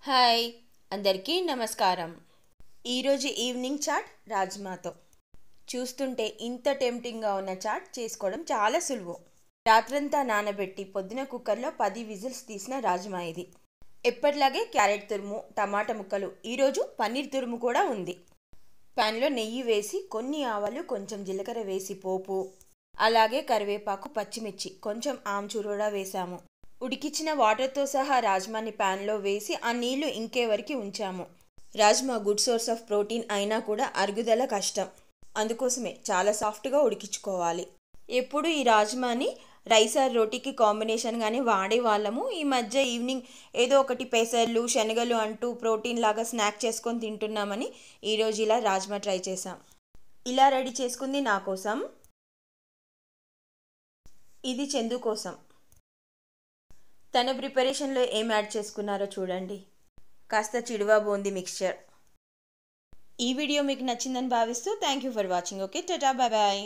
Hi అందరికీ నమస్కారం. ఈరోజు ఈవినింగ్ చాట్ రాజ్మాతో. చూస్తుంటే ఇంత టెంప్టింగ్గా ఉన్న చాట్ చేసుకోవడం చాలా సులువు. రాత్రంతా నానబెట్టి పొద్దున కుక్కర్లో 10 విజిల్స్ తీసిన రాజ్మా ఇది. ఎప్పటిలాగే క్యారెట్ తురుము, టమాటా ముక్కలు, ఈరోజు పన్నీర్ తురుము కూడా ఉంది. ప్యాన్లో నెయ్యి వేసి కొన్ని ఆవాలు, కొంచెం జీలకర్ర వేసి పోపు, అలాగే కరివేపాకు, పచ్చిమిర్చి, కొంచెం ఆమ్చూరు కూడా వేసాము. ఉడికించిన వాటర్తో సహా రాజ్మాని ప్యాన్లో వేసి ఆ నీళ్లు ఇంకే వరకు ఉంచాము. Rajma good source of protein అయినా కూడా అరుగుదల కష్టం. అందుకోసమే చాలా సాఫ్ట్గా ఉడికించుకోవాలి. ఎప్పుడు ఈ రాజ్మాని రైస్ ఆర్ రోటీకి కాంబినేషన్గానే వాడేవాళ్ళము. ఈ మధ్య ఈవినింగ్ ఏదో ఒకటి పెసర్లు, శనగలు అంటూ ప్రోటీన్ లాగా స్నాక్ చేసుకొని తింటున్నామని ఈరోజు ఇలా రాజ్మా ట్రై చేసాం. ఇలా రెడీ చేసుకుంది నా కోసం, ఇది చందు కోసం. తన ప్రిపరేషన్లో ఏం యాడ్ చేసుకున్నారో చూడండి. కాస్త చిడువా బూందీ మిక్స్చర్. ఈ వీడియో మీకు నచ్చిందని భావిస్తూ thank you for watching. Okay, tata, bye bye.